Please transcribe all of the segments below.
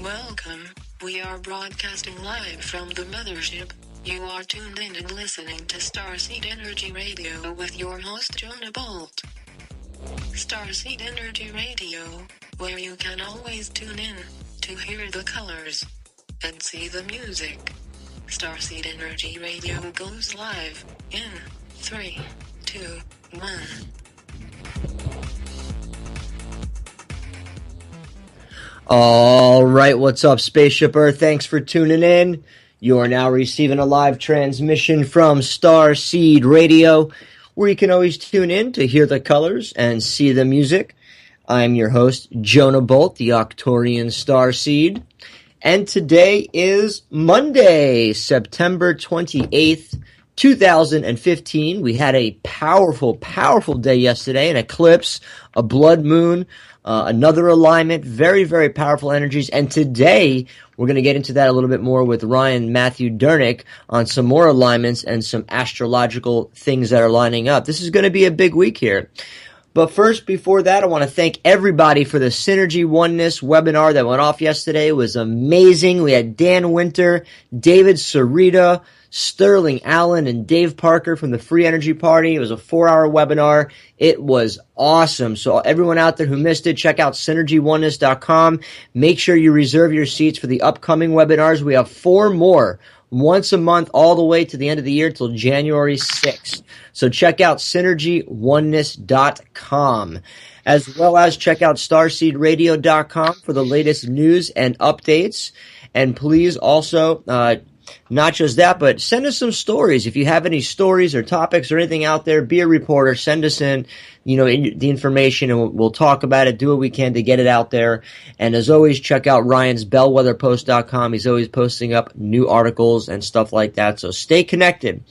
Welcome. We are broadcasting live from the mothership. You are tuned in and listening to Starseed Energy Radio with your host Jonah Bolt. Starseed Energy Radio, where you can always tune in to hear the colors and see the music. Starseed Energy Radio goes live in 3, 2, 1. All right, what's up, Spaceship Earth? Thanks for tuning in. You are now receiving a live transmission from Starseed Radio, where you can always tune in to hear the colors and see the music. I'm your host, Jonah Bolt, the Octorian Starseed. And today is Monday, September 28th, 2015. We had a powerful day yesterday, an eclipse, a blood moon, another alignment, very, very powerful energies. And today, we're going to get into that a little bit more with Ryan Matthew Dernick on some more alignments and some astrological things that are lining up. This is going to be a big week here. But first, before that, I want to thank everybody for the Synergy Oneness webinar that went off yesterday. It was amazing. We had Dan Winter, David Sarita, Sterling Allen, and Dave Parker from the Free Energy Party. It was a 4-hour webinar. It was awesome. So everyone out there who missed it, check out synergyoneness.com. Make sure you reserve your seats for the upcoming webinars. We have 4 more once a month all the way to the end of the year till January 6th. So check out synergyoneness.com, as well as check out starseedradio.com for the latest news and updates. And please also, not just that, but send us some stories. If you have any stories or topics or anything out there, be a reporter, send us in, the information, and we'll talk about it, do what we can to get it out there. And as always, check out Ryan's bellwetherpost.com. He's always posting up new articles and stuff like that, so stay connected.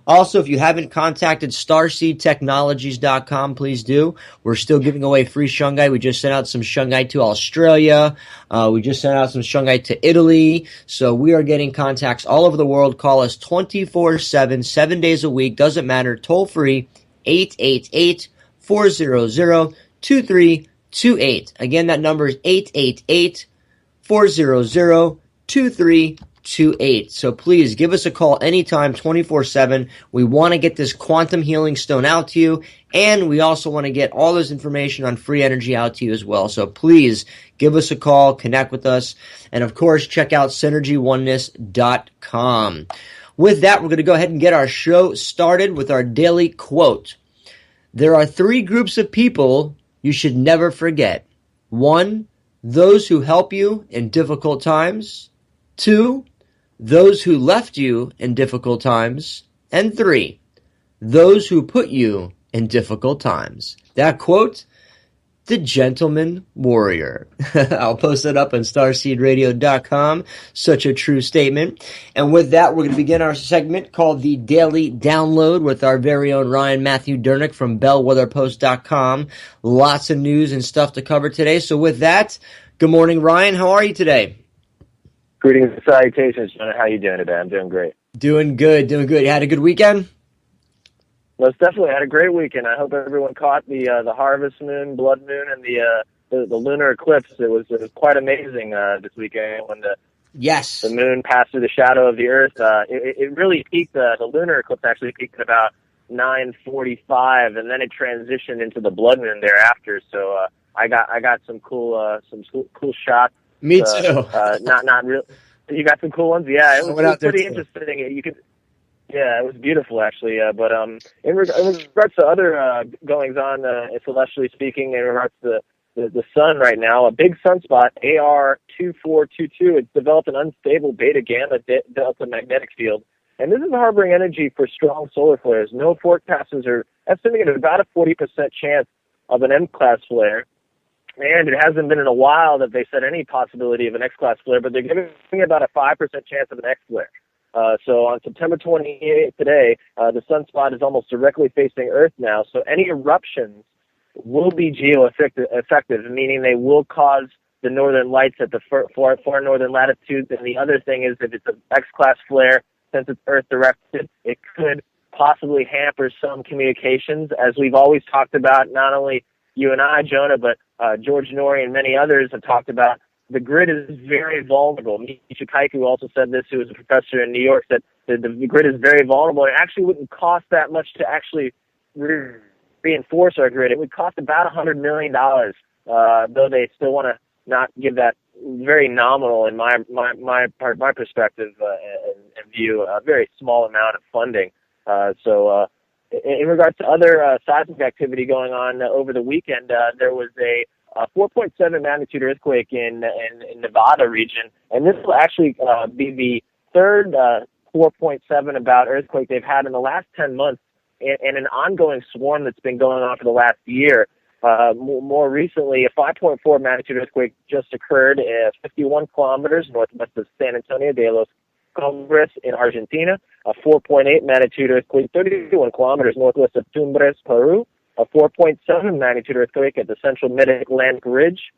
Also, if you haven't contacted starseedtechnologies.com, please do. We're still giving away free shungite. We just sent out some shungite to Australia. We just sent out some shungite to Italy. So we are getting contacts all over the world. Call us 24/7, 7 days a week. Doesn't matter. Toll free, 888-400-2328. Again, that number is 888-400-2328. So please give us a call anytime, 24/7. We want to get this quantum healing stone out to you, and we also want to get all this information on free energy out to you as well. So please give us a call, connect with us, and of course, check out synergyoneness.com. With that, we're going to go ahead and get our show started with our daily quote. There are 3 groups of people you should never forget. 1, those who help you in difficult times. 2, those who left you in difficult times. And 3, those who put you in difficult times. That quote, the Gentleman Warrior. I'll post it up on starseedradio.com. Such a true statement. And with that, we're going to begin our segment called the Daily Download with our very own Ryan Matthew Dernick from bellwetherpost.com. Lots of news and stuff to cover today. So with that, good morning, Ryan. How are you today? Greetings and salutations, Jonah. How you doing today? I'm doing great. Doing good. You had a good weekend? Most definitely. I had a great weekend. I hope everyone caught the harvest moon, blood moon, and the lunar eclipse. It was quite amazing this weekend when the moon passed through the shadow of the Earth. It really peaked. The lunar eclipse actually peaked at about 9:45, and then it transitioned into the blood moon thereafter. So I got some cool shots. Me too. Not real. You got some cool ones. Yeah, it was pretty interesting. You could. Yeah, it was beautiful, actually. But in regards to other goings on, celestially speaking, in regards to the sun right now, a big sunspot, AR2422, it's developed an unstable beta-gamma delta magnetic field. And this is harboring energy for strong solar flares. No forecasters are estimating about a 40% chance of an M-class flare. And it hasn't been in a while that they said any possibility of an X-class flare, but they're giving about a 5% chance of an X flare. So on September 28th today, the sunspot is almost directly facing Earth now. So any eruptions will be geo-effective, meaning they will cause the northern lights at the far northern latitudes. And the other thing is, if it's an X-class flare, since it's Earth-directed, it could possibly hamper some communications. As we've always talked about, not only you and I, Jonah, but George Norrie and many others have talked about the grid is very vulnerable. Michio Kaku also said this, who was a professor in New York, that the grid is very vulnerable. It actually wouldn't cost that much to actually reinforce our grid. It would cost about $100 million, though they still want to not give that very nominal, in my perspective and view, a very small amount of funding. In regards to other seismic activity going on over the weekend, there was a 4.7 magnitude earthquake in Nevada region, and this will actually be the third 4.7 about earthquake they've had in the last 10 months, and an ongoing swarm that's been going on for the last year. More recently, a 5.4 magnitude earthquake just occurred 51 kilometers northwest of San Antonio de los Cumbres in Argentina. A 4.8 magnitude earthquake 31 kilometers northwest of Tumbes, Peru. A 4.7 magnitude earthquake at the central mid-Atlantic ridge,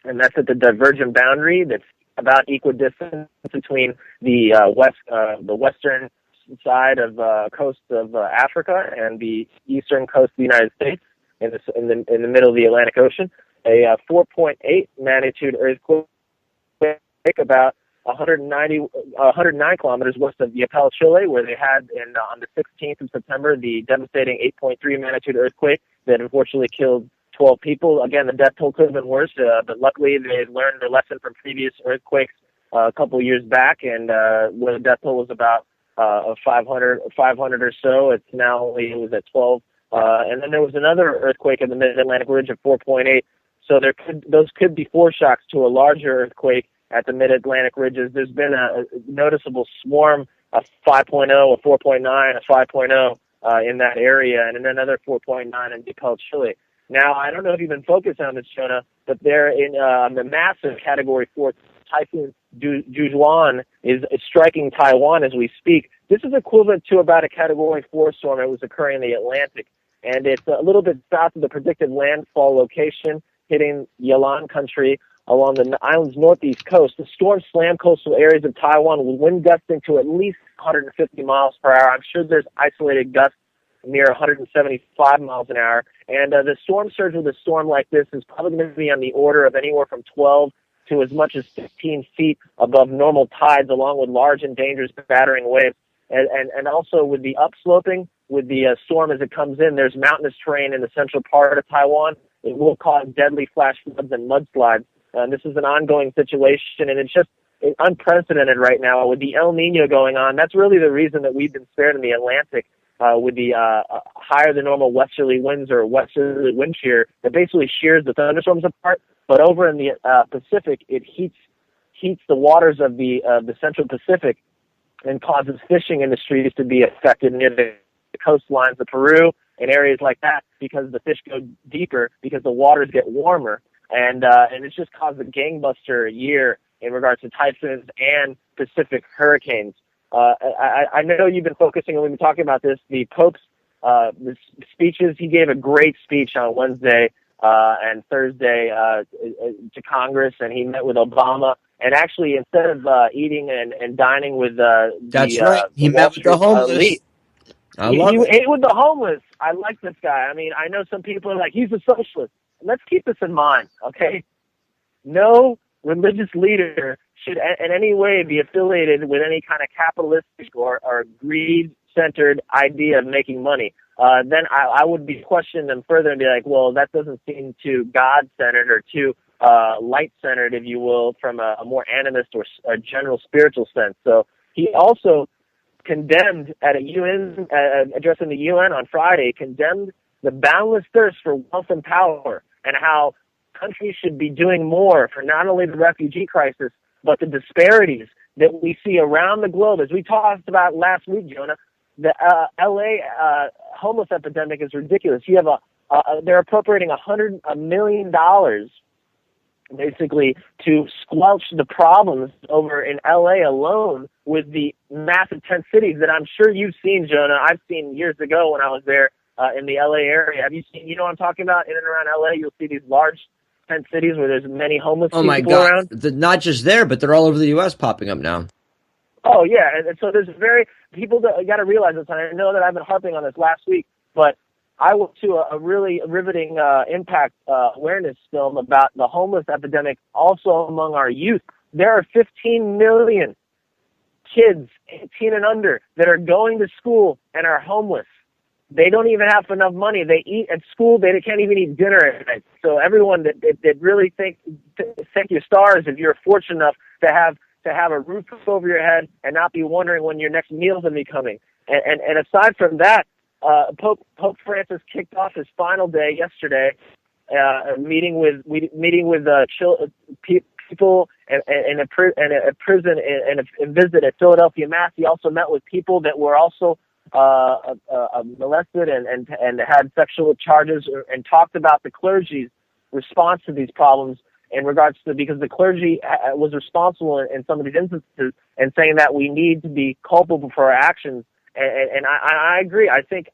and that's at the divergent boundary that's about equidistant between the western side of coast of Africa and the eastern coast of the United States in the middle of the Atlantic Ocean. A 4.8 magnitude earthquake about 109 kilometers west of Yapel, Chile, where they had on the 16th of September the devastating 8.3 magnitude earthquake that unfortunately killed 12 people. Again, the death toll could have been worse, but luckily they learned their lesson from previous earthquakes a couple of years back, and where the death toll was about 500 or so, it was at 12. And then there was another earthquake in the Mid-Atlantic ridge of 4.8. So those could be foreshocks to a larger earthquake at the Mid-Atlantic ridges. There's been a noticeable swarm of 5.0, a 4.9, a 5.0 in that area, and then another 4.9 in Yapel, Chile. Now, I don't know if you've been focused on this, Jonah, but they're in the massive Category 4 Typhoon Jujuan is striking Taiwan as we speak. This is equivalent to about a Category 4 storm that was occurring in the Atlantic, and it's a little bit south of the predicted landfall location, hitting Yilan country along the island's northeast coast. The storm slammed coastal areas of Taiwan with wind gusting to at least 150 miles per hour. I'm sure there's isolated gusts near 175 miles an hour. And the storm surge with a storm like this is probably going to be on the order of anywhere from 12 to as much as 15 feet above normal tides, along with large and dangerous battering waves. And also with the upsloping, with the storm as it comes in, there's mountainous terrain in the central part of Taiwan. It will cause deadly flash floods and mudslides. This is an ongoing situation, and it's just unprecedented right now with the El Nino going on. That's really the reason that we've been spared in the Atlantic with the higher than normal westerly winds or westerly wind shear that basically shears the thunderstorms apart. But over in the Pacific, it heats the waters of the Central Pacific and causes fishing industries to be affected near the coastlines of Peru and areas like that, because the fish go deeper because the waters get warmer. And it's just caused a gangbuster year in regards to typhoons and Pacific hurricanes. I know you've been focusing, and we've been talking about this, the Pope's the speeches. He gave a great speech on Wednesday and Thursday to Congress, and he met with Obama. And actually, instead of eating and dining with That's right. He met with the homeless. Elite, he ate with the homeless. I like this guy. I mean, I know some people are like, he's a socialist. Let's keep this in mind, okay? No religious leader should in any way be affiliated with any kind of capitalistic or greed-centered idea of making money. Then I would be questioning them further and be like, well, that doesn't seem too God-centered or too light-centered, if you will, from a more animist or a general spiritual sense. So he also condemned at a UN addressing the UN on Friday, condemned the boundless thirst for wealth and power, and how countries should be doing more for not only the refugee crisis, but the disparities that we see around the globe. As we talked about last week, Jonah, the LA homeless epidemic is ridiculous. You have they're appropriating $100 million basically to squelch the problems over in LA alone with the massive tent cities that I'm sure you've seen, Jonah. I've seen years ago when I was there in the LA area. Have you seen, you know what I'm talking about? In and around LA, you'll see these large tent cities where there's many homeless people around. Not just there, but they're all over the U.S. popping up now. Oh, yeah. And so there's people that got to realize this. And I know that I've been harping on this last week, but I went to a really riveting impact awareness film about the homeless epidemic also among our youth. There are 15 million kids 18 and under that are going to school and are homeless. They don't even have enough money. They eat at school. They can't even eat dinner at night. So everyone that really thank your stars if you're fortunate enough to have a roof over your head and not be wondering when your next meal's going to be coming. And aside from that, Pope Francis kicked off his final day yesterday, meeting with people in a prison and a visit at Philadelphia Mass. He also met with people that were also molested and had sexual charges, and talked about the clergy's response to these problems in regards to, because the clergy was responsible in some of these instances, and saying that we need to be culpable for our actions. And I agree. I think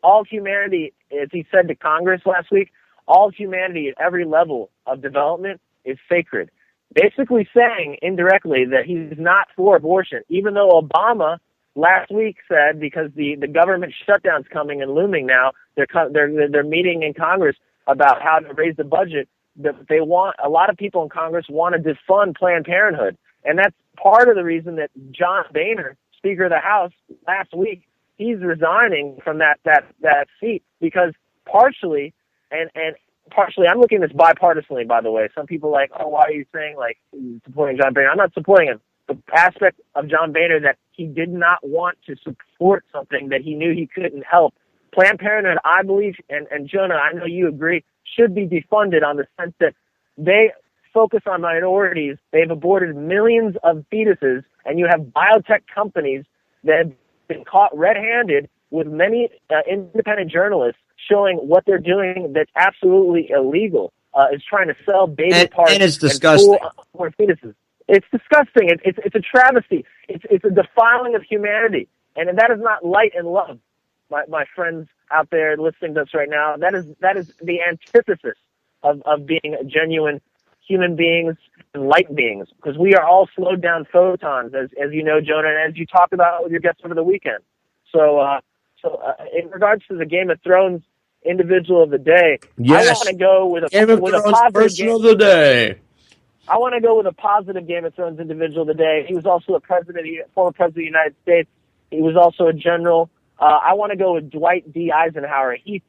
all humanity, as he said to Congress last week, all humanity at every level of development is sacred. Basically saying indirectly that he's not for abortion, even though Obama last week said, because the government shutdown's coming and looming now, they're meeting in Congress about how to raise the budget. They want, a lot of people in Congress want to defund Planned Parenthood, and that's part of the reason that John Boehner, Speaker of the House, last week, he's resigning from that seat, because partially, and partially, I'm looking at this bipartisanly, by the way. Some people are like, oh, why are you saying supporting John Boehner? I'm not supporting him. The aspect of John Boehner that he did not want to support something that he knew he couldn't help. Planned Parenthood, I believe, and Jonah, I know you agree, should be defunded, on the sense that they focus on minorities. They've aborted millions of fetuses, and you have biotech companies that have been caught red-handed with many independent journalists showing what they're doing that's absolutely illegal, is trying to sell baby parts and it's disgusting. And fetuses. It's disgusting. It's a travesty. It's a defiling of humanity, and that is not light and love. My friends out there listening to us right now, that is the antithesis of being genuine human beings and light beings, because we are all slowed down photons, as you know, Jonah, and as you talked about with your guests over the weekend. So in regards to the Game of Thrones individual of the day, yes. I want to go with a positive person of the day. I want to go with a positive Game of Thrones individual today. He was also a former president of the United States. He was also a general. I want to go with Dwight D. Eisenhower. He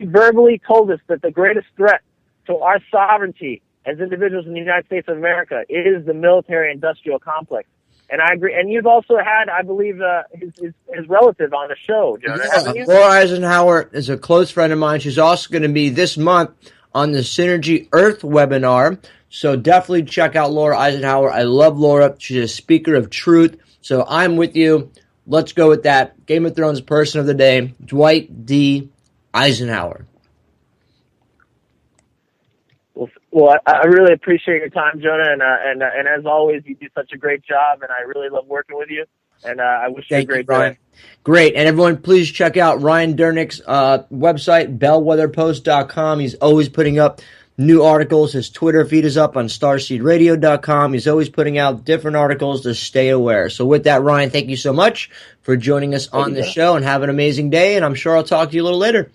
verbally told us that the greatest threat to our sovereignty as individuals in the United States of America is the military-industrial complex. And I agree. And you've also had, I believe, his relative on the show, Jonah, haven't you? Laura Eisenhower is a close friend of mine. She's also going to be this month on the Synergy Earth webinar. So definitely check out Laura Eisenhower. I love Laura. She's a speaker of truth. So I'm with you. Let's go with that. Game of Thrones person of the day, Dwight D. Eisenhower. Well, I really appreciate your time, Jonah, and as always, you do such a great job, and I really love working with you, and I wish you a great day. Great, and everyone, please check out Ryan Dernick's website, bellwetherpost.com. He's always putting up new articles. His Twitter feed is up on starseedradio.com. He's always putting out different articles to stay aware. So with that, Ryan, thank you so much for joining us on the show, and have an amazing day, and I'm sure I'll talk to you a little later.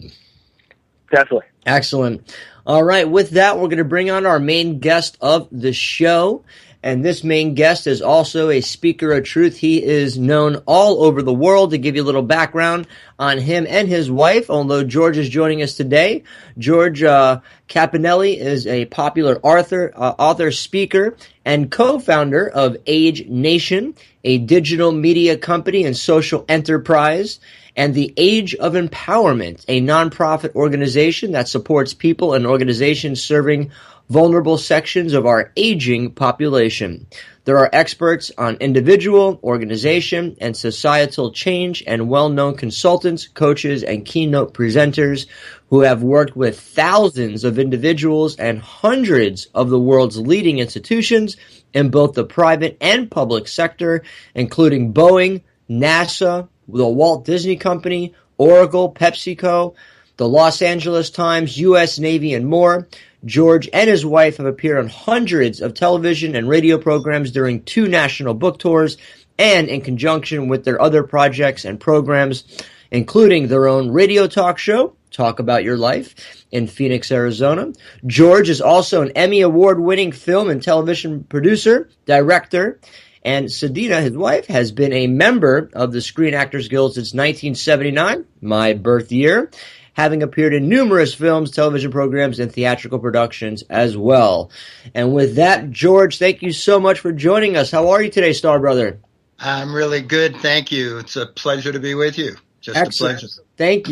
Definitely. Excellent. All right, with that, we're going to bring on our main guest of the show. And this main guest is also a speaker of truth. He is known all over the world. To give you a little background on him and his wife, although George is joining us today. George Cappannelli is a popular author, speaker, and co-founder of Age Nation, a digital media company and social enterprise, and the Age of Empowerment, a nonprofit organization that supports people and organizations serving vulnerable sections of our aging population. There are experts on individual, organization, and societal change, and well-known consultants, coaches, and keynote presenters who have worked with thousands of individuals and hundreds of the world's leading institutions in both the private and public sector, including Boeing, NASA, the Walt Disney Company, Oracle, PepsiCo, the Los Angeles Times, U.S. Navy, and more. George and his wife have appeared on hundreds of television and radio programs during 2 national book tours, and in conjunction with their other projects and programs, including their own radio talk show, Talk About Your Life, in Phoenix, Arizona. George is also an Emmy Award-winning film and television producer, director, and Sadina, his wife, has been a member of the Screen Actors Guild since 1979, my birth year, having appeared in numerous films, television programs, and theatrical productions as well. And with that, George, thank you so much for joining us. How are you today, Star Brother? I'm really good, thank you. It's a pleasure to be with you. Just Excellent. a pleasure. Thank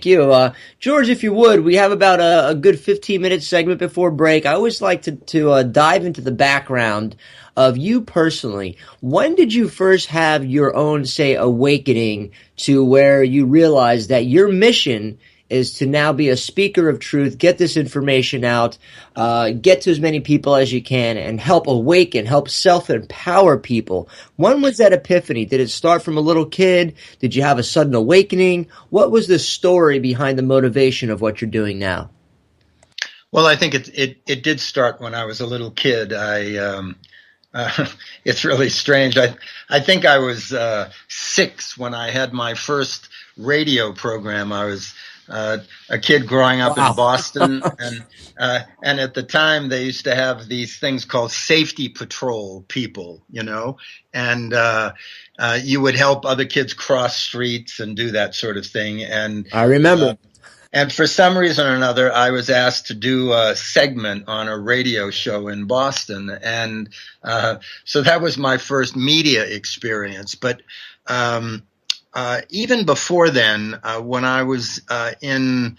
you. George, if you would, we have about a good 15-minute segment before break. I always like to dive into the background of you personally. When did you first have your own, say, awakening to where you realized that your mission is to now be a speaker of truth, get this information out, get to as many people as you can, and help awaken, help self-empower people? When was that epiphany? Did it start from a little kid? Did you have a sudden awakening? What was the story behind the motivation of what you're doing now? Well, I think it did start when I was a little kid. It's really strange. I think I was 6 when I had my first radio program. I was a kid growing up in Boston, and at the time they used to have these things called safety patrol people, and you would help other kids cross streets and do that sort of thing. And I remember. And for some reason or another, I was asked to do a segment on a radio show in Boston, and so that was my first media experience. But even before then, when I was in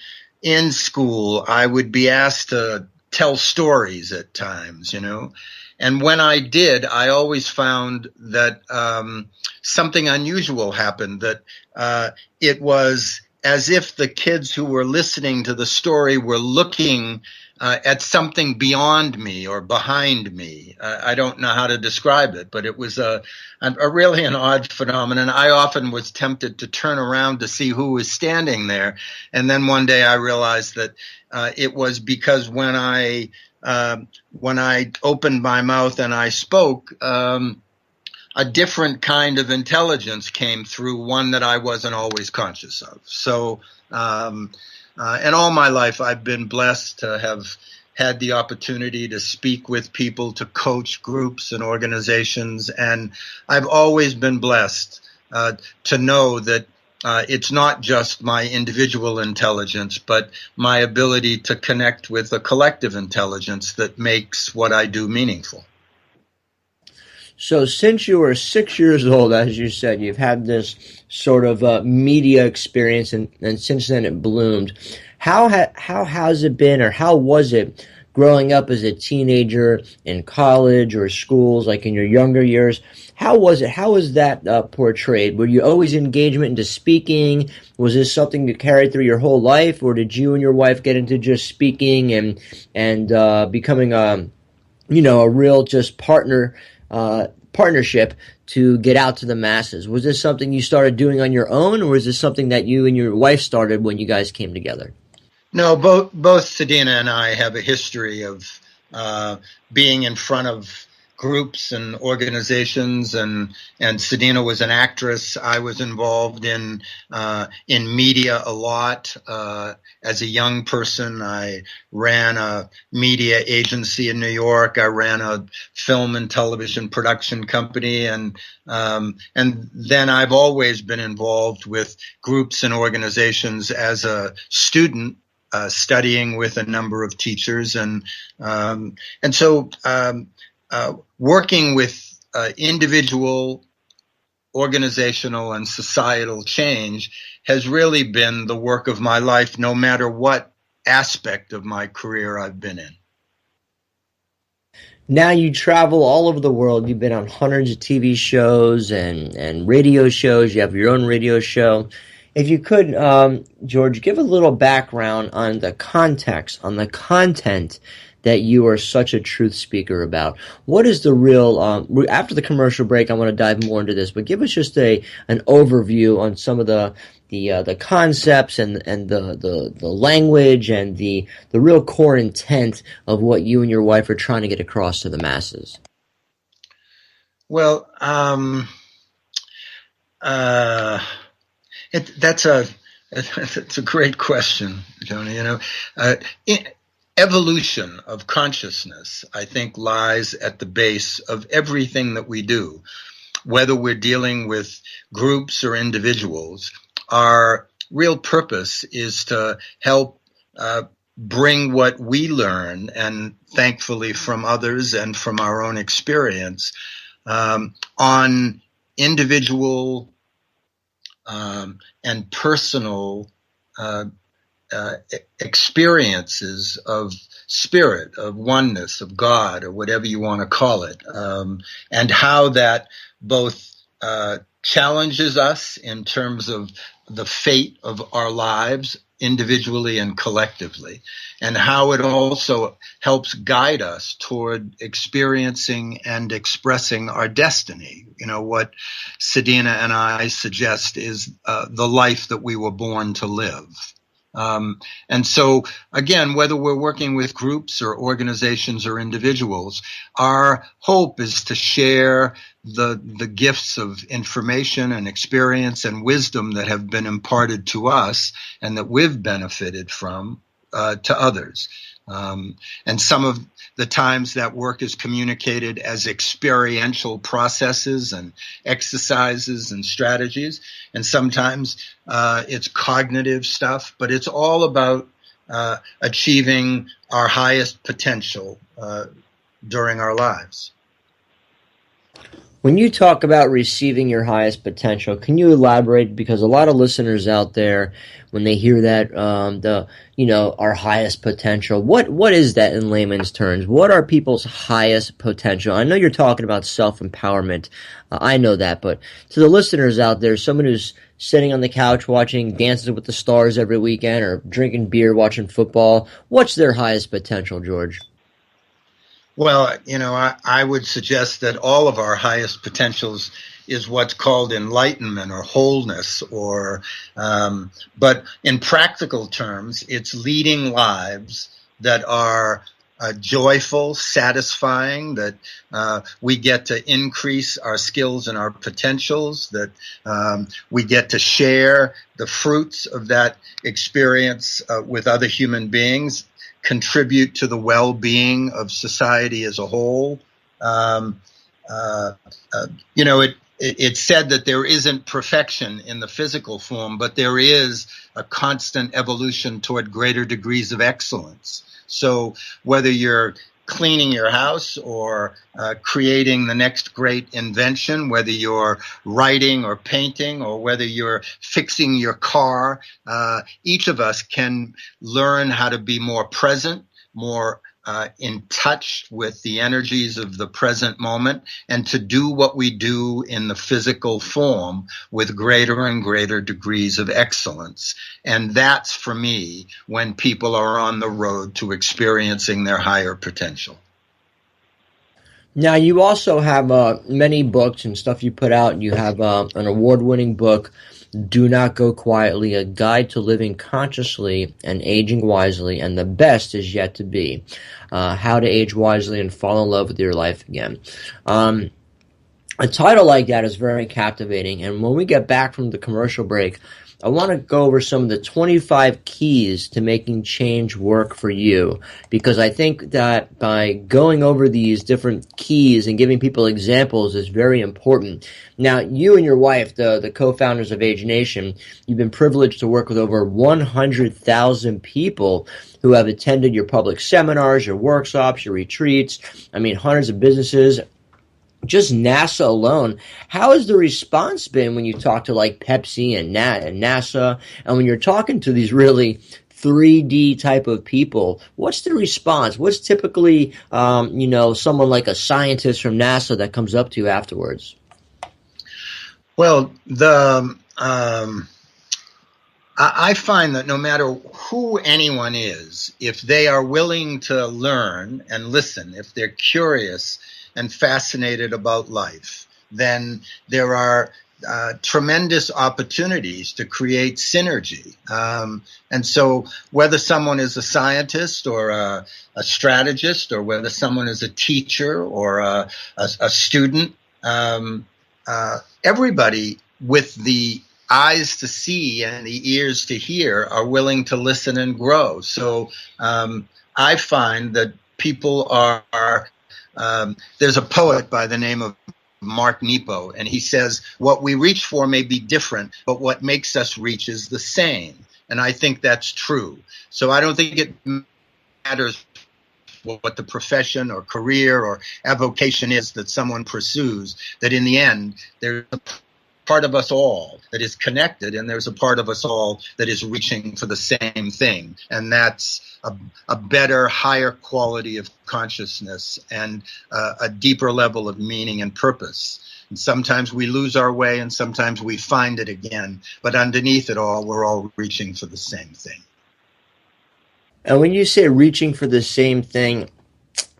school, I would be asked to tell stories at times, And when I did, I always found that something unusual happened, that it was as if the kids who were listening to the story were looking at something beyond me or behind me. I don't know how to describe it, but it was a really an odd phenomenon. I often was tempted to turn around to see who was standing there. And then one day I realized that it was because when I opened my mouth and I spoke, a different kind of intelligence came through, one that I wasn't always conscious of. So, and all my life I've been blessed to have had the opportunity to speak with people, to coach groups and organizations. And I've always been blessed to know that it's not just my individual intelligence, but my ability to connect with a collective intelligence that makes what I do meaningful. So since you were 6 years old, as you said, you've had this sort of media experience, and since then it bloomed. How has it been, or how was it growing up as a teenager in college or schools, like in your younger years? How was it? How was that portrayed? Were you always engagement into speaking? Was this something you carried through your whole life, or did you and your wife get into just speaking and becoming a real just partnership to get out to the masses? Was this something you started doing on your own, or was this something that you and your wife started when you guys came together? No, both Sadina and I have a history of being in front of groups and organizations, and Sadina was an actress. I was involved in media a lot. As a young person, I ran a media agency in New York. I ran a film and television production company, and then I've always been involved with groups and organizations as a student, studying with a number of teachers, and so working with individual, organizational, and societal change has really been the work of my life, no matter what aspect of my career I've been in. Now you travel all over the world. You've been on hundreds of TV shows and radio shows. You have your own radio show. If you could, George, give a little background on the context, on the content that you are such a truth speaker about. What is the real, after the commercial break, I want to dive more into this, but give us just an overview on some of the concepts and the language and the real core intent of what you and your wife are trying to get across to the masses. Well, That's a great question, Tony. Evolution of consciousness, I think, lies at the base of everything that we do, whether we're dealing with groups or individuals. Our real purpose is to help bring what we learn, and thankfully from others and from our own experience, on individual and personal experiences of spirit, of oneness, of God, or whatever you want to call it, and how that both challenges us in terms of the fate of our lives individually and collectively, and how it also helps guide us toward experiencing and expressing our destiny. What Sadina and I suggest is the life that we were born to live. And so, again, whether we're working with groups or organizations or individuals, our hope is to share the gifts of information and experience and wisdom that have been imparted to us and that we've benefited from to others. And some of the times that work is communicated as experiential processes and exercises and strategies. And sometimes it's cognitive stuff, but it's all about achieving our highest potential during our lives. When you talk about receiving your highest potential, can you elaborate? Because a lot of listeners out there, when they hear that, our highest potential, what is that in layman's terms? What are people's highest potential? I know you're talking about self-empowerment. I know that, but to the listeners out there, someone who's sitting on the couch watching Dances with the Stars every weekend or drinking beer, watching football, what's their highest potential, George? Well, I would suggest that all of our highest potentials is what's called enlightenment or wholeness, but in practical terms, it's leading lives that are joyful, satisfying, that we get to increase our skills and our potentials, that we get to share the fruits of that experience with other human beings, contribute to the well-being of society as a whole. It's said that there isn't perfection in the physical form, but there is a constant evolution toward greater degrees of excellence. So whether you're cleaning your house or creating the next great invention, whether you're writing or painting or whether you're fixing your car, each of us can learn how to be more present, more in touch with the energies of the present moment, and to do what we do in the physical form with greater and greater degrees of excellence. And that's, for me, when people are on the road to experiencing their higher potential. Now, you also have many books and stuff you put out. You have an award-winning book, Do Not Go Quietly, A Guide to Living Consciously and Aging Wisely, and the Best Is Yet to Be, How to Age Wisely and Fall in Love with Your Life Again. A title like that is very captivating, and when we get back from the commercial break, I want to go over some of the 25 keys to making change work for you, because I think that by going over these different keys and giving people examples is very important. Now, you and your wife, the co-founders of Age Nation, you've been privileged to work with over 100,000 people who have attended your public seminars, your workshops, your retreats. I mean, hundreds of businesses. Just NASA alone, how has the response been when you talk to like Pepsi and NASA, and when you're talking to these really 3D type of people? What's the response? What's typically, someone like a scientist from NASA that comes up to you afterwards? Well, I find that no matter who anyone is, if they are willing to learn and listen, if they're curious and fascinated about life, then there are tremendous opportunities to create synergy. And so whether someone is a scientist or a strategist, or whether someone is a teacher or a student, everybody with the eyes to see and the ears to hear are willing to listen and grow. So I find that people are there's a poet by the name of Mark Nepo, and he says, what we reach for may be different, but what makes us reach is the same. And I think that's true. So I don't think it matters what the profession or career or avocation is that someone pursues, that in the end, there's a part of us all that is connected, and there's a part of us all that is reaching for the same thing. And that's a better, higher quality of consciousness and a deeper level of meaning and purpose. And sometimes we lose our way and sometimes we find it again. But underneath it all, we're all reaching for the same thing. And when you say reaching for the same thing,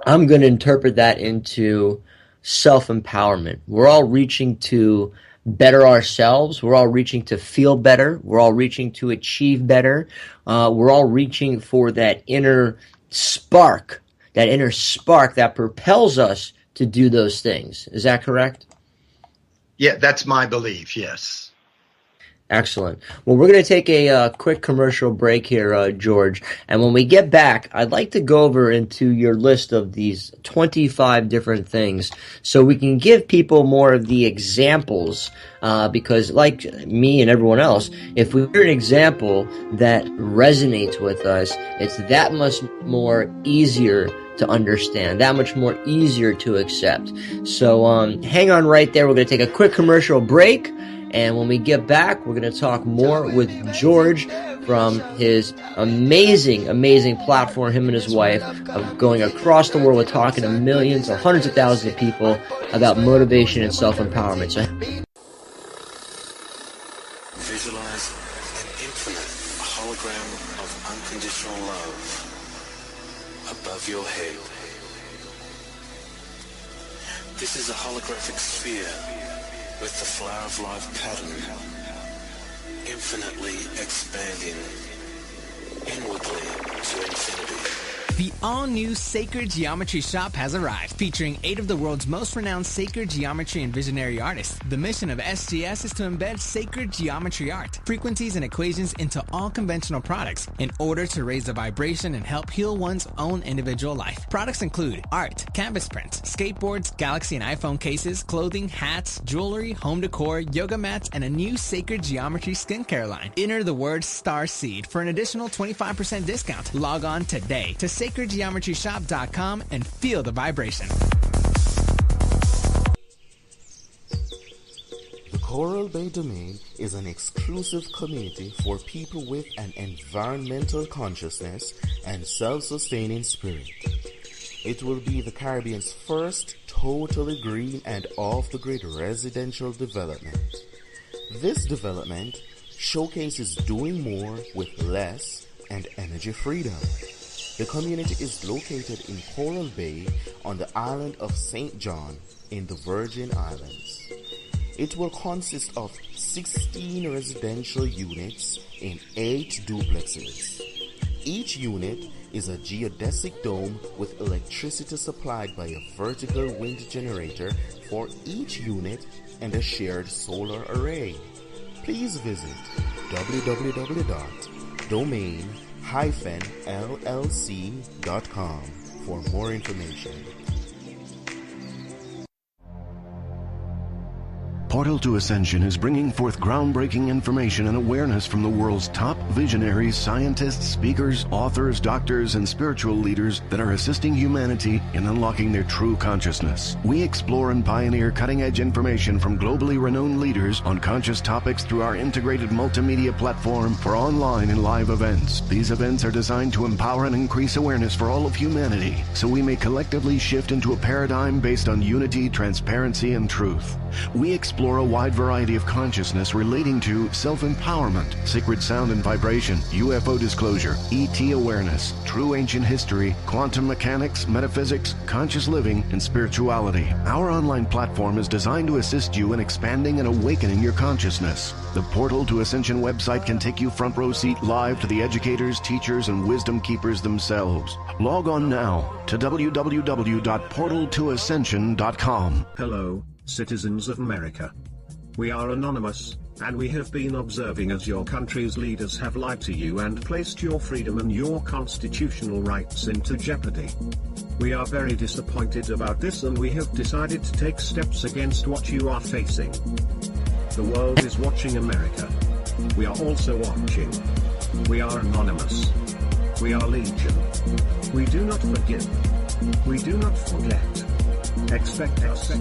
I'm going to interpret that into self-empowerment. We're all reaching to better ourselves. We're all reaching to feel better. We're all reaching to achieve better. We're all reaching for that inner spark that propels us to do those things. Is that correct? Yeah, that's my belief, yes. Excellent. Well, we're going to take a quick commercial break here, George. And when we get back, I'd like to go over into your list of these 25 different things so we can give people more of the examples. Because like me and everyone else, if we hear an example that resonates with us, it's that much more easier to understand, that much more easier to accept. So hang on right there. We're going to take a quick commercial break. And when we get back, we're going to talk more with George from his amazing, amazing platform, him and his wife, of going across the world with talking to millions or hundreds of thousands of people about motivation and self-empowerment. So, visualize an infinite hologram of unconditional love above your head. This is a holographic sphere with the flower of life pattern, infinitely expanding inwardly to infinity. The all-new Sacred Geometry Shop has arrived, featuring 8 of the world's most renowned sacred geometry and visionary artists. The mission of SGS is to embed sacred geometry art, frequencies, and equations into all conventional products in order to raise the vibration and help heal one's own individual life. Products include art, canvas prints, skateboards, Galaxy and iPhone cases, clothing, hats, jewelry, home decor, yoga mats, and a new sacred geometry skincare line. Enter the word STARSEED for an additional 25% discount. Log on today to sacredgeometryshop.com and feel the vibration. The Coral Bay Domain is an exclusive community for people with an environmental consciousness and self-sustaining spirit. It will be the Caribbean's first totally green and off-the-grid residential development. This development showcases doing more with less and energy freedom. The community is located in Coral Bay on the island of St. John in the Virgin Islands. It will consist of 16 residential units in 8 duplexes. Each unit is a geodesic dome with electricity supplied by a vertical wind generator for each unit and a shared solar array. Please visit www.domain-llc.com for more information. Portal to Ascension is bringing forth groundbreaking information and awareness from the world's top visionaries, scientists, speakers, authors, doctors, and spiritual leaders that are assisting humanity in unlocking their true consciousness. We explore and pioneer cutting-edge information from globally renowned leaders on conscious topics through our integrated multimedia platform for online and live events. These events are designed to empower and increase awareness for all of humanity, so we may collectively shift into a paradigm based on unity, transparency, and truth. We explore a wide variety of consciousness relating to self-empowerment, sacred sound and vibration, UFO disclosure, ET awareness, true ancient history, quantum mechanics, metaphysics, conscious living, and spirituality. Our online platform is designed to assist you in expanding and awakening your consciousness. The Portal to Ascension website can take you front row seat live to the educators, teachers, and wisdom keepers themselves. Log on now to www.portaltoascension.com. Hello, citizens of America. We are anonymous, And we have been observing as your country's leaders have lied to you and placed your freedom and your constitutional rights into jeopardy. We are very disappointed about this, and we have decided to take steps against what you are facing. The world is watching America. We are also watching. We are anonymous. We are legion. We do not forgive. We do not forget. Expect us.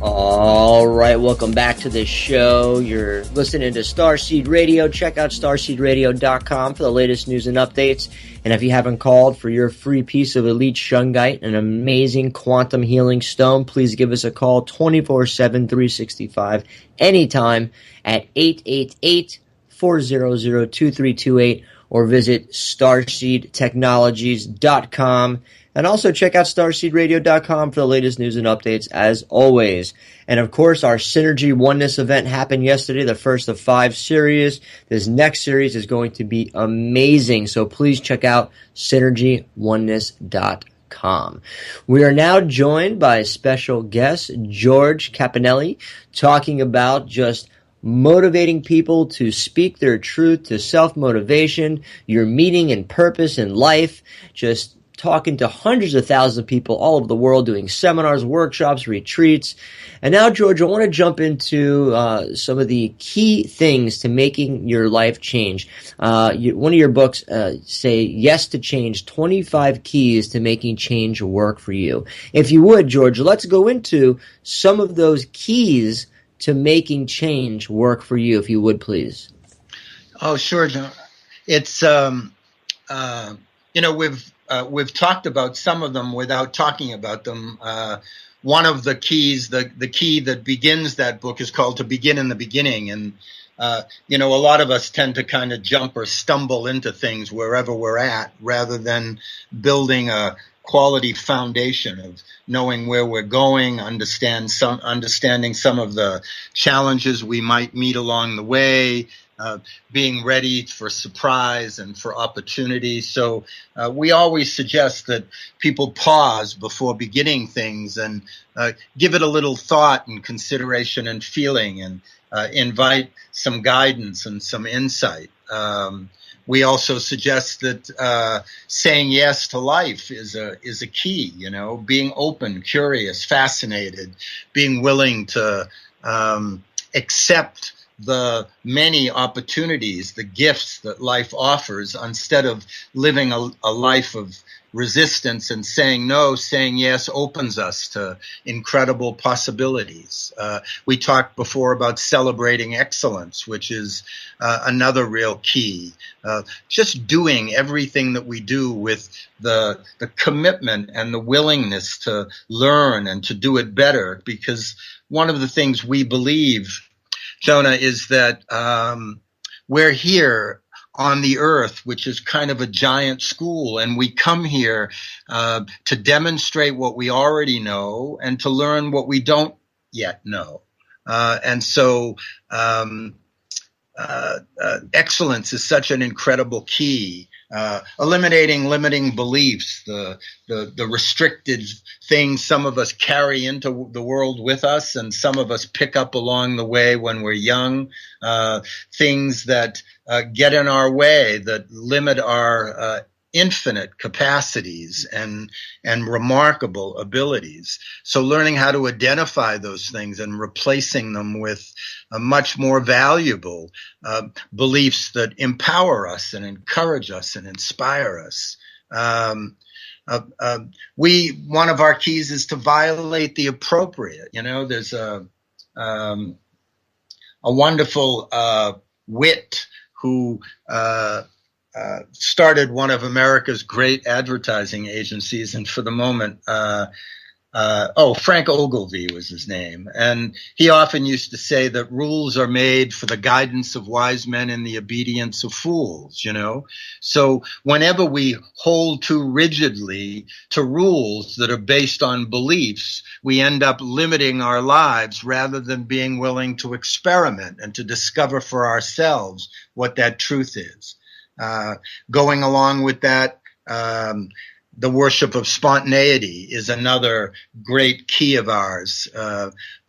All right, welcome back to the show. You're listening to Starseed Radio. Check out starseedradio.com for the latest news and updates. And if you haven't called for your free piece of elite shungite, an amazing quantum healing stone, please give us a call 24/7, 365, anytime at 888-400-2328, or visit starseedtechnologies.com. And also check out starseedradio.com for the latest news and updates, as always. And of course, our Synergy Oneness event happened yesterday, the first of 5 series. This next series is going to be amazing, so please check out synergyoneness.com. We are now joined by special guest George Cappannelli, talking about just motivating people to speak their truth, to self-motivation, your meaning and purpose in life, just talking to hundreds of thousands of people all over the world, doing seminars, workshops, retreats. And now, George, I want to jump into some of the key things to making your life change. One of your books say, Yes to Change, 25 Keys to Making Change Work for You. If you would, George, let's go into some of those keys to making change work for you, if you would, please. Oh, sure, John. It's, we've talked about some of them without talking about them. One of the keys, the key that begins that book is called To Begin in the Beginning. And, a lot of us tend to kind of jump or stumble into things wherever we're at, rather than building a quality foundation of knowing where we're going, understanding some of the challenges we might meet along the way, being ready for surprise and for opportunity. So we always suggest that people pause before beginning things and give it a little thought and consideration and feeling, and invite some guidance and some insight. We also suggest that saying yes to life is a key. Being open, curious, fascinated, being willing to accept the many opportunities, the gifts that life offers, instead of living a life of resistance and saying no. Saying yes opens us to incredible possibilities. We talked before about celebrating excellence, which is another real key. Just doing everything that we do with the commitment and the willingness to learn and to do it better, because one of the things we believe, Jonah, is that we're here on the earth, which is kind of a giant school, and we come here to demonstrate what we already know and to learn what we don't yet know. And so excellence is such an incredible key. Eliminating limiting beliefs, the restricted things some of us carry into the world with us, and some of us pick up along the way when we're young, things that get in our way, that limit our infinite capacities and remarkable abilities. So learning how to identify those things and replacing them with much more valuable beliefs that empower us and encourage us and inspire us. One of our keys is to violate the appropriate. There's a wonderful wit who started one of America's great advertising agencies, and for the moment, Frank Ogilvy was his name. And he often used to say that rules are made for the guidance of wise men and the obedience of fools, So whenever we hold too rigidly to rules that are based on beliefs, we end up limiting our lives rather than being willing to experiment and to discover for ourselves what that truth is. Going along with that, the worship of spontaneity is another great key of ours.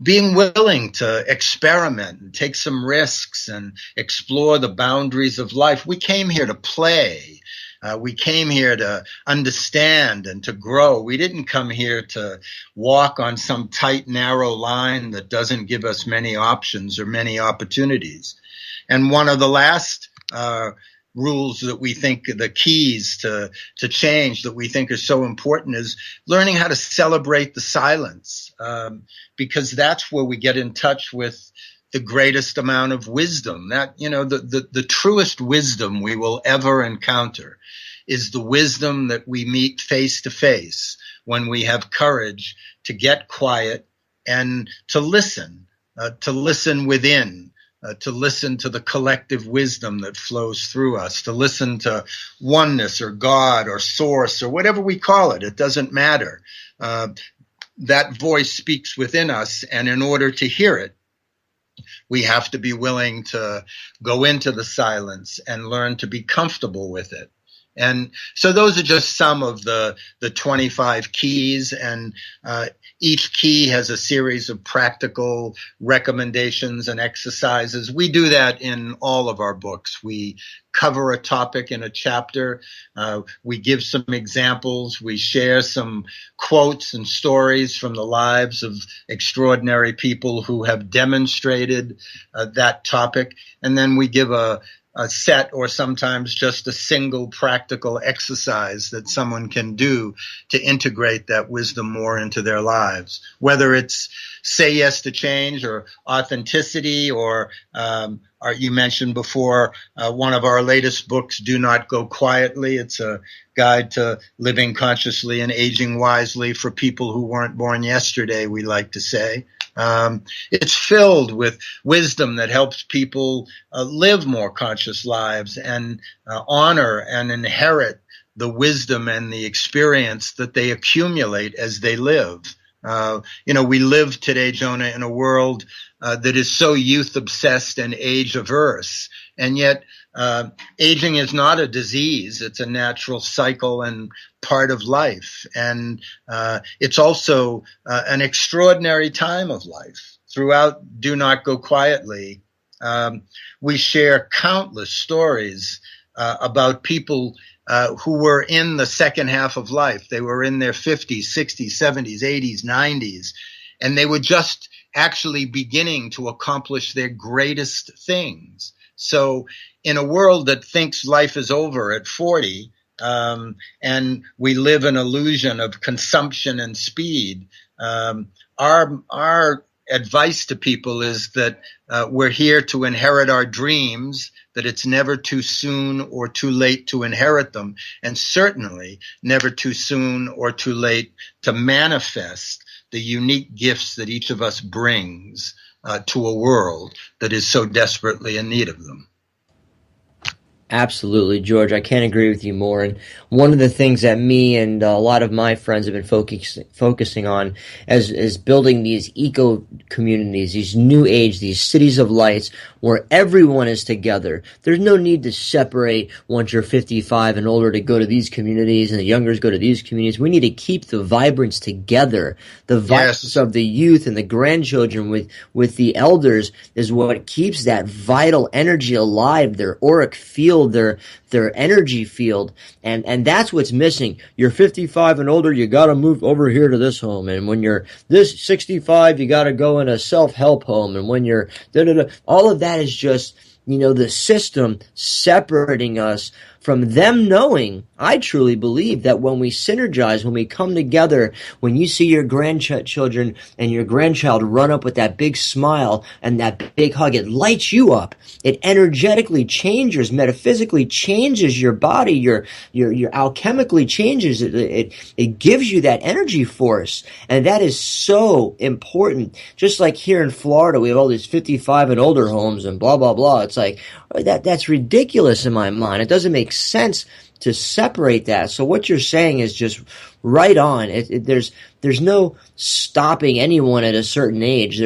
Being willing to experiment and take some risks and explore the boundaries of life. We came here to play. We came here to understand and to grow. We didn't come here to walk on some tight, narrow line that doesn't give us many options or many opportunities. And one of the last rules that we think, the keys to change that we think are so important, is learning how to celebrate the silence, because that's where we get in touch with the greatest amount of wisdom. That, the truest wisdom we will ever encounter is the wisdom that we meet face to face when we have courage to get quiet and to listen within, to listen to the collective wisdom that flows through us, to listen to oneness or God or source or whatever we call it. It doesn't matter. That voice speaks within us, and in order to hear it, we have to be willing to go into the silence and learn to be comfortable with it. And so those are just some of the 25 keys, and each key has a series of practical recommendations and exercises. We do that in all of our books. We cover a topic in a chapter. We give some examples. We share some quotes and stories from the lives of extraordinary people who have demonstrated that topic. And then we give a set, or sometimes just a single practical exercise that someone can do to integrate that wisdom more into their lives. Whether it's say yes to change, or authenticity, or you mentioned before one of our latest books, Do Not Go Quietly. It's a guide to living consciously and aging wisely for people who weren't born yesterday, we like to say. It's filled with wisdom that helps people live more conscious lives and honor and inherit the wisdom and the experience that they accumulate as they live. We live today, Jonah, in a world that is so youth obsessed and age averse. And yet, aging is not a disease. It's a natural cycle and part of life. And it's also an extraordinary time of life. Throughout Do Not Go Quietly, we share countless stories about people who were in the second half of life. They were in their 50s, 60s, 70s, 80s, 90s, and they were just actually beginning to accomplish their greatest things. So in a world that thinks life is over at 40, and we live an illusion of consumption and speed, our advice to people is that we're here to inherit our dreams, that it's never too soon or too late to inherit them, and certainly never too soon or too late to manifest the unique gifts that each of us brings to a world that is so desperately in need of them. Absolutely, George. I can't agree with you more. And one of the things that me and a lot of my friends have been focusing on is building these eco communities, these new age, these cities of lights where everyone is together. There's no need to separate once you're 55 and older to go to these communities and the youngers go to these communities. We need to keep the vibrance together. The vibrance of the youth and the grandchildren with the elders is what keeps that vital energy alive, their auric field, their energy field, and that's what's missing. You're 55 and older, you got to move over here to this home, and when you're this 65, you got to go in a self-help home, and when you're all of that is just the system separating us from them knowing. I truly believe that when we synergize, when we come together, when you see your grandchildren and your grandchild run up with that big smile and that big hug, it lights you up. It energetically changes, metaphysically changes your body, your alchemically changes it. It gives you that energy force. And that is so important. Just like here in Florida, we have all these 55 and older homes and blah, blah, blah. It's like, that's ridiculous in my mind. It doesn't make sense to separate that. So what you're saying is just right on. There's no stopping anyone at a certain age.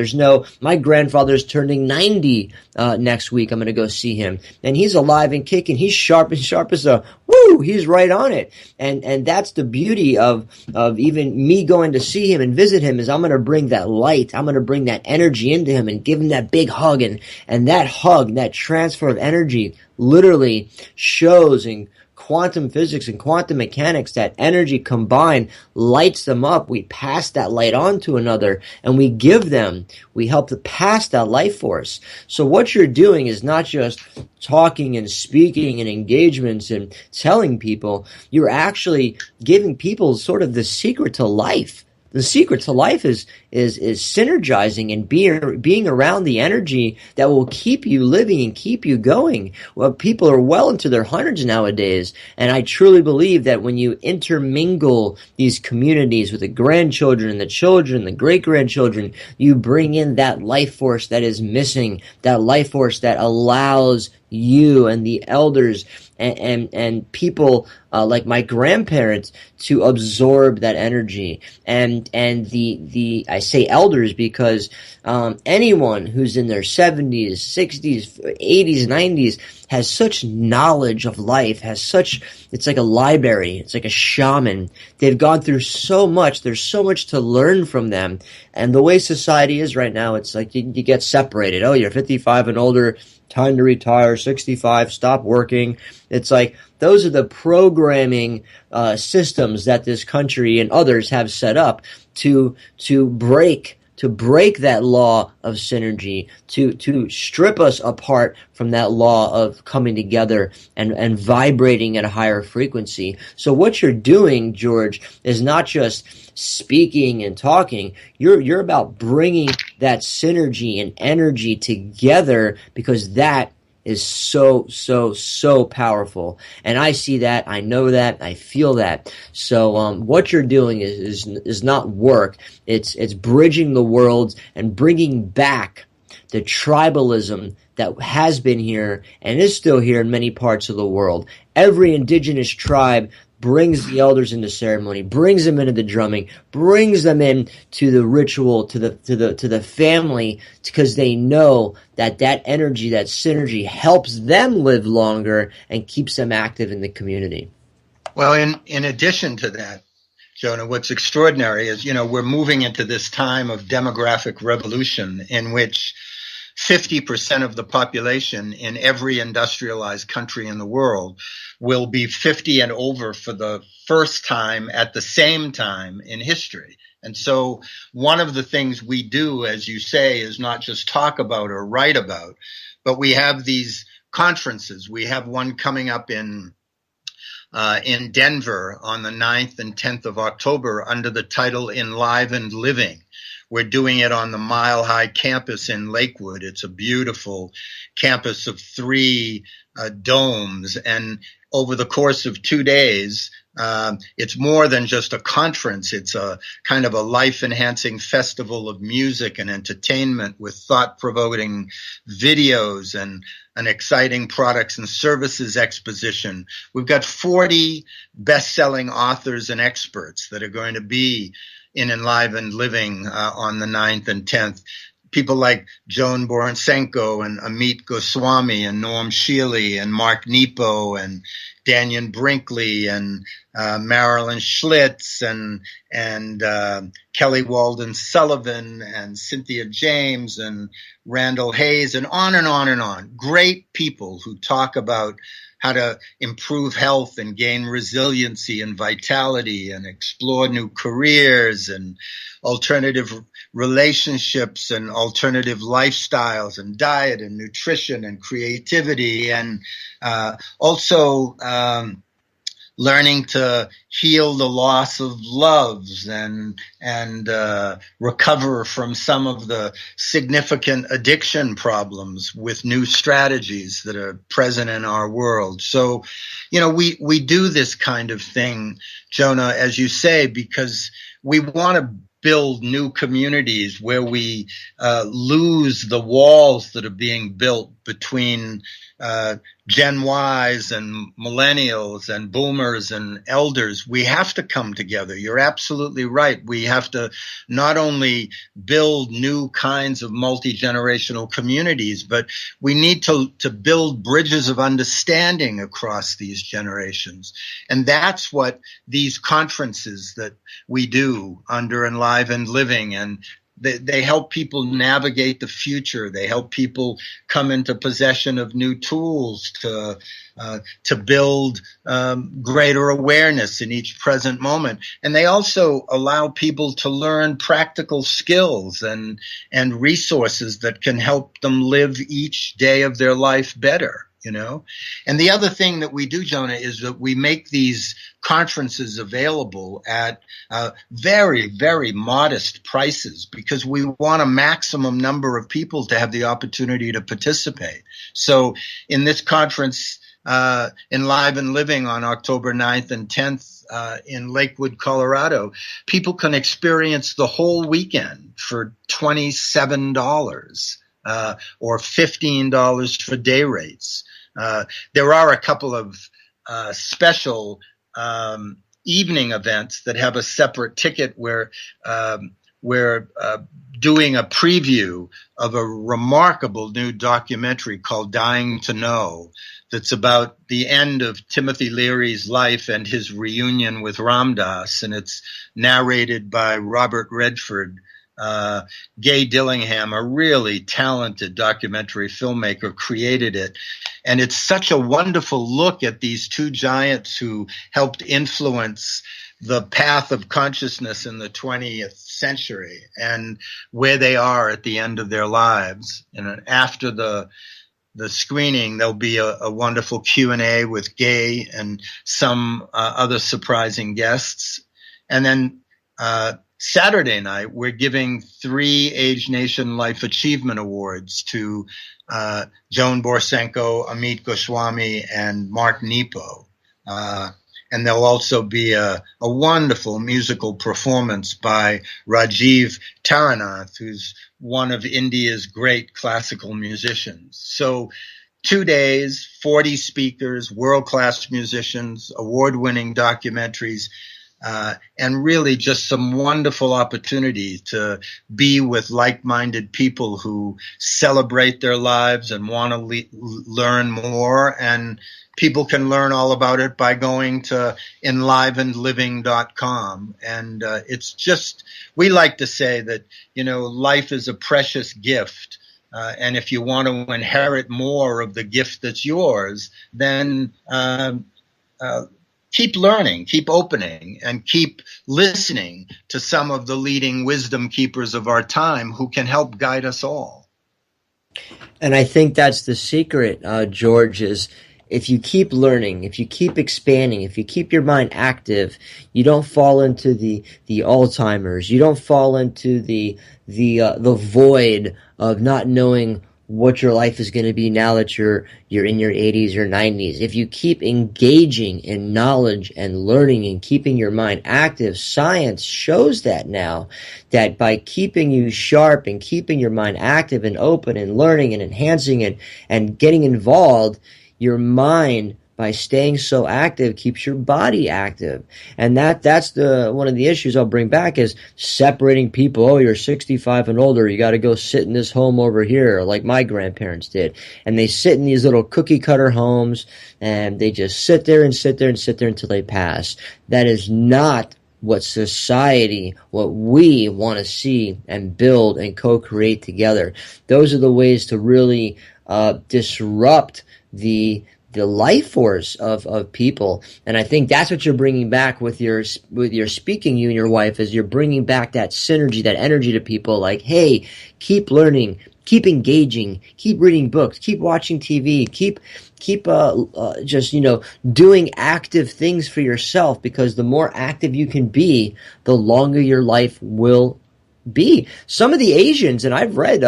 My grandfather's turning 90 next week. I'm going to go see him, and he's alive and kicking. He's sharp as a woo. He's right on it, and that's the beauty of even me going to see him and visit him, is I'm going to bring that light. I'm going to bring that energy into him and give him that big hug, and that hug, that transfer of energy, literally shows in quantum physics and quantum mechanics that energy combined lights them up. We pass that light on to another, and we help to pass that life force. So what you're doing is not just talking and speaking and engagements and telling people. You're actually giving people sort of the secret to life. The secret to life is synergizing and being around the energy that will keep you living and keep you going. Well, people are well into their hundreds nowadays, and I truly believe that when you intermingle these communities with the grandchildren and the children, the great-grandchildren, you bring in that life force that is missing, that life force that allows you and the elders and people like my grandparents to absorb that energy, and the I say elders because anyone who's in their 70s, 60s, 80s, 90s has such knowledge of life, it's like a library, it's like a shaman. They've gone through so much, there's so much to learn from them. And the way society is right now, it's like you get separated. Oh, you're 55 and older, time to retire. 65, stop working. It's like those are the programming systems that this country and others have set up to break that law of synergy, to strip us apart from that law of coming together and vibrating at a higher frequency. So what you're doing, George, is not just speaking and talking. You're about bringing that synergy and energy together, because that is so powerful. And I see that, I know that, I feel that. So what you're doing is not work. It's bridging the worlds and bringing back the tribalism that has been here and is still here in many parts of the world. Every indigenous tribe brings the elders into ceremony, brings them into the drumming, brings them in to the ritual, to the family, because they know that energy, that synergy helps them live longer and keeps them active in the community. Well, in addition to that, Jonah, what's extraordinary is, we're moving into this time of demographic revolution in which 50% of the population in every industrialized country in the world will be 50 and over for the first time at the same time in history. And so one of the things we do, as you say, is not just talk about or write about, but we have these conferences. We have one coming up in Denver on the 9th and 10th of October under the title Enlivened Living. We're doing it on the Mile High campus in Lakewood. It's a beautiful campus of 3 domes. And over the course of 2 days, it's more than just a conference. It's a kind of a life-enhancing festival of music and entertainment with thought-provoking videos and an exciting products and services exposition. We've got 40 best-selling authors and experts that are going to be in Enlivened Living on the 9th and 10th. People like Joan Borensenko and Amit Goswami and Norm Shealy and Mark Nepo and Daniel Brinkley and Marilyn Schlitz and Kelly Walden Sullivan and Cynthia James and Randall Hayes and on and on and on. Great people who talk about how to improve health and gain resiliency and vitality and explore new careers and alternative relationships and alternative lifestyles and diet and nutrition and creativity and also learning to heal the loss of loves and recover from some of the significant addiction problems with new strategies that are present in our world. So, we do this kind of thing, Jonah, as you say, because we want to build new communities where we lose the walls that are being built between Gen Ys and millennials and boomers and elders, we have to come together. You're absolutely right. We have to not only build new kinds of multi-generational communities, but we need to build bridges of understanding across these generations. And that's what these conferences that we do under Enlivened Living, and they help people navigate the future. They help people come into possession of new tools to build greater awareness in each present moment. And they also allow people to learn practical skills and resources that can help them live each day of their life better. And the other thing that we do, Jonah, is that we make these conferences available at very, very modest prices because we want a maximum number of people to have the opportunity to participate. So in this conference, Enlivened Living on October 9th and 10th in Lakewood, Colorado, people can experience the whole weekend for $27 or $15 for day rates. There are a couple of special evening events that have a separate ticket where we're doing a preview of a remarkable new documentary called Dying to Know that's about the end of Timothy Leary's life and his reunion with Ram Dass, and it's narrated by Robert Redford. Gay Dillingham, a really talented documentary filmmaker, created it. And it's such a wonderful look at these two giants who helped influence the path of consciousness in the 20th century and where they are at the end of their lives. And after the screening, there'll be a wonderful Q&A with Gay and some other surprising guests. And then Saturday night, we're giving 3 Age Nation Life Achievement Awards to Joan Borsenko, Amit Goswami, and Mark Nepo. And there'll also be a wonderful musical performance by Rajiv Taranath, who's one of India's great classical musicians. So 2 days, 40 speakers, world-class musicians, award-winning documentaries, and really just some wonderful opportunity to be with like-minded people who celebrate their lives and want to learn more. And people can learn all about it by going to enlivenedliving.com. And it's just, we like to say that, life is a precious gift. And if you want to inherit more of the gift that's yours, then keep learning, keep opening, and keep listening to some of the leading wisdom keepers of our time who can help guide us all. And I think that's the secret, George, is if you keep learning, if you keep expanding, if you keep your mind active, you don't fall into the Alzheimer's, you don't fall into the void of not knowing what your life is going to be now that you're in your 80s or 90s. If you keep engaging in knowledge and learning and keeping your mind active, science shows that now, that by keeping you sharp and keeping your mind active and open and learning and enhancing it and getting involved, your mind, by staying so active, keeps your body active. And that's one of the issues I'll bring back is separating people. Oh, you're 65 and older, you got to go sit in this home over here, like my grandparents did. And they sit in these little cookie cutter homes, and they just sit there and sit there and sit there until they pass. That is not what society, what we want to see and build and co-create together. Those are the ways to really disrupt the life force of people. And I think that's what you're bringing back with your speaking, you and your wife, is you're bringing back that synergy, that energy to people, like, hey, keep learning, keep engaging, keep reading books, keep watching TV, keep just doing active things for yourself, because the more active you can be, the longer your life will be. Some of the Asians, and I've read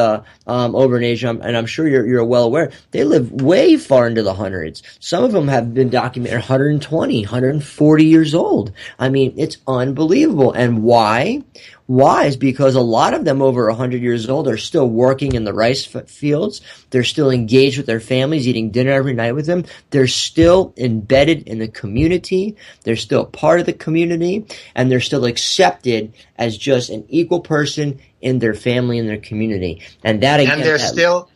over in Asia, and I'm sure you're well aware, they live way far into the hundreds. Some of them have been documented 120, 140 years old. I mean, it's unbelievable. And why? Why? Is because a lot of them over 100 years old are still working in the rice fields. They're still engaged with their families, eating dinner every night with them. They're still embedded in the community. They're still part of the community, and they're still accepted as just an equal person in their family and their community. And that again, they're still,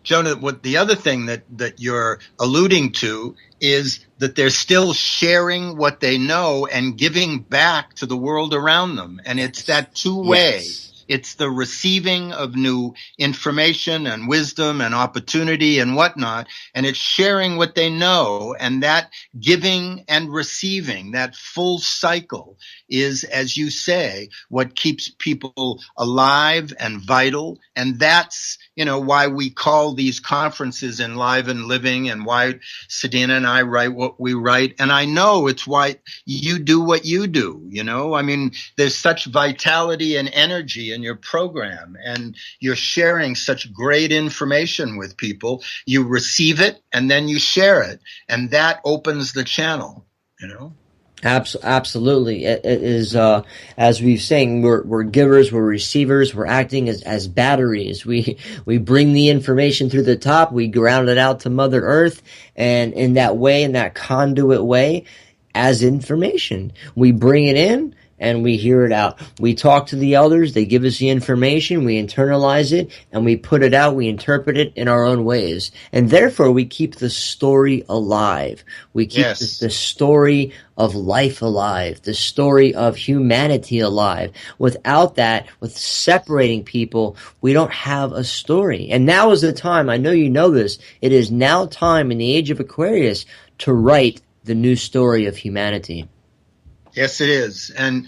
Jonah, what the other thing that you're alluding to is that they're still sharing what they know and giving back to the world around them. And it's that two-way. Yes. It's the receiving of new information and wisdom and opportunity and whatnot. And it's sharing what they know, and that giving and receiving, that full cycle is, as you say, what keeps people alive and vital. And that's, why we call these conferences Live and Living, and why Sedina and I write what we write. And I know it's why you do what you do. I mean, there's such vitality and energy in your program, and you're sharing such great information with people. You receive it and then you share it, and that opens the channel, Absolutely. It is, as we've saying, we're givers, we're receivers, we're acting as batteries. We bring the information through the top, we ground it out to Mother Earth, and in that way, in that conduit way, as information, we bring it in and we hear it out. We talk to the elders, they give us the information, we internalize it, and we put it out, we interpret it in our own ways. And therefore, we keep the story alive. We keep the story of life alive, the story of humanity alive. Without that, with separating people, we don't have a story. And now is the time, I know you know this, it is now time in the age of Aquarius to write the new story of humanity. Yes, it is. And,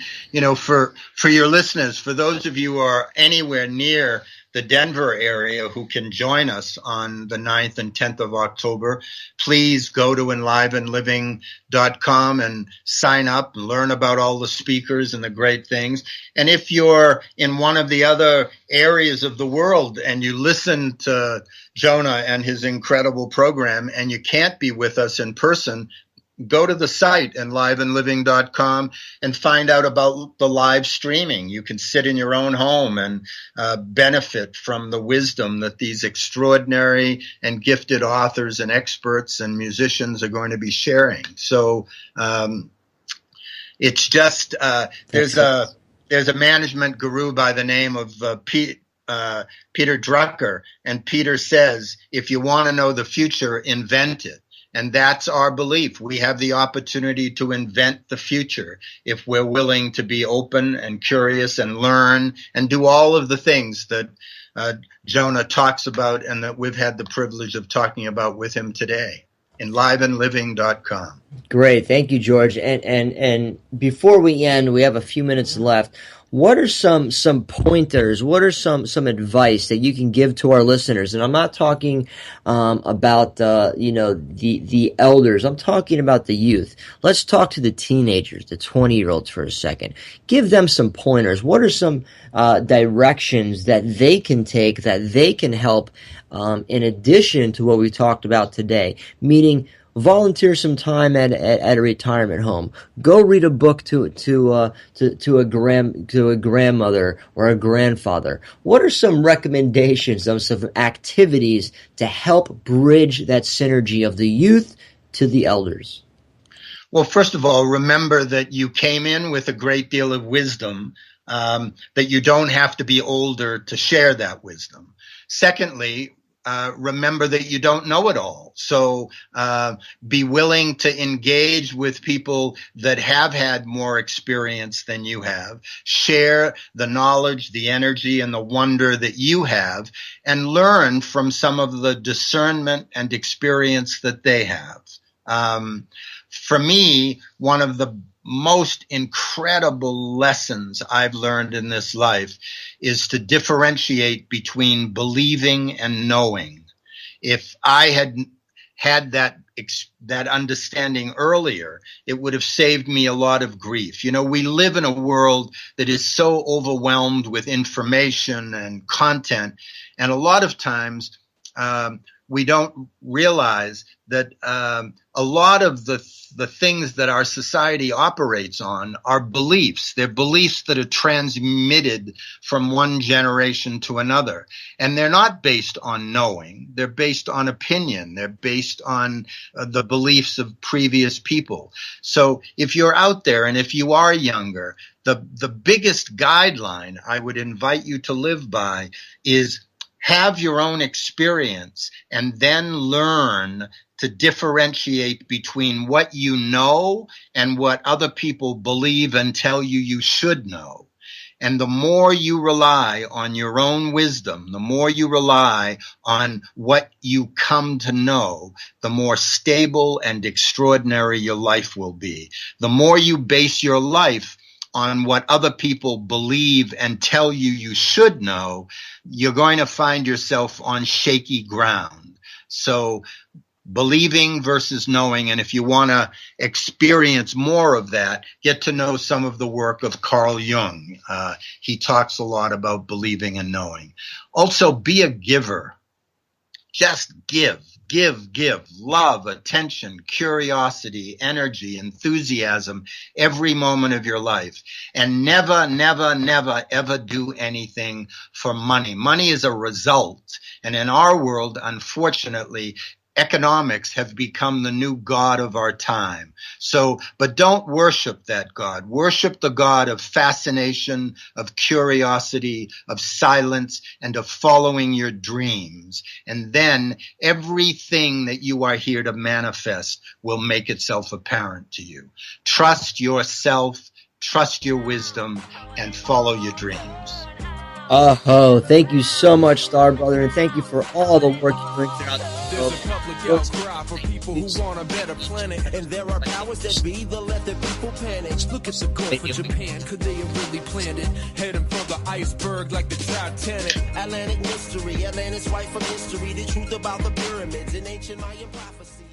for your listeners, for those of you who are anywhere near the Denver area who can join us on the 9th and 10th of October, please go to enlivenliving.com and sign up and learn about all the speakers and the great things. And if you're in one of the other areas of the world and you listen to Jonah and his incredible program and you can't be with us in person, go to the site enlivenliving.com and find out about the live streaming. You can sit in your own home and benefit from the wisdom that these extraordinary and gifted authors and experts and musicians are going to be sharing. So it's just there's a management guru by the name of Peter Drucker, and Peter says, if you want to know the future, invent it. And that's our belief. We have the opportunity to invent the future if we're willing to be open and curious and learn and do all of the things that Jonah talks about and that we've had the privilege of talking about with him today. enlivenliving.com. Great. Thank you, George. And before we end, we have a few minutes left. What are some pointers? What are some advice that you can give to our listeners? And I'm not talking about the elders. I'm talking about the youth. Let's talk to the teenagers, the 20-year-olds for a second. Give them some pointers. What are some directions that they can take, that they can help in addition to what we talked about today? Meaning, volunteer some time at a retirement home. Go read a book to a grandmother or a grandfather. What are some recommendations of some activities to help bridge that synergy of the youth to the elders? Well, first of all, remember that you came in with a great deal of wisdom, that you don't have to be older to share that wisdom. Secondly, remember that you don't know it all. So be willing to engage with people that have had more experience than you have. Share the knowledge, the energy, and the wonder that you have, and learn from some of the discernment and experience that they have. For me, one of the most incredible lessons I've learned in this life is to differentiate between believing and knowing. If I had that understanding earlier, it would have saved me a lot of grief. We live in a world that is so overwhelmed with information and content, and a lot of times we don't realize that a a lot of the things that our society operates on are beliefs. They're beliefs that are transmitted from one generation to another. And they're not based on knowing. They're based on opinion. They're based on the beliefs of previous people. So if you're out there and if you are younger, the biggest guideline I would invite you to live by is have your own experience and then learn to differentiate between what you know and what other people believe and tell you you should know. And the more you rely on your own wisdom, the more you rely on what you come to know, the more stable and extraordinary your life will be. The more you base your life on what other people believe and tell you you should know, you're going to find yourself on shaky ground. So believing versus knowing, and if you want to experience more of that, get to know some of the work of Carl Jung. He talks a lot about believing and knowing. Also, be a giver. Just give. Love, attention, curiosity, energy, enthusiasm every moment of your life. And never, ever do anything for money. Money is a result. And in our world, unfortunately, economics have become the new god of our time. So, but don't worship that god. Worship the god of fascination, of curiosity, of silence, and of following your dreams. And then everything that you are here to manifest will make itself apparent to you. Trust yourself, trust your wisdom, and follow your dreams. Oh, thank you so much, Star Brother, and thank you for all the work you bring throughout the world. There's a public outcry for people who want a better planet, and there are powers that be that let the people panic. Look at the Gulf of Japan, could they have really planned it? Heading for the iceberg like the Titanic. Atlantic mystery, Atlantis white from history, the truth about the pyramids and ancient Mayan prophecy.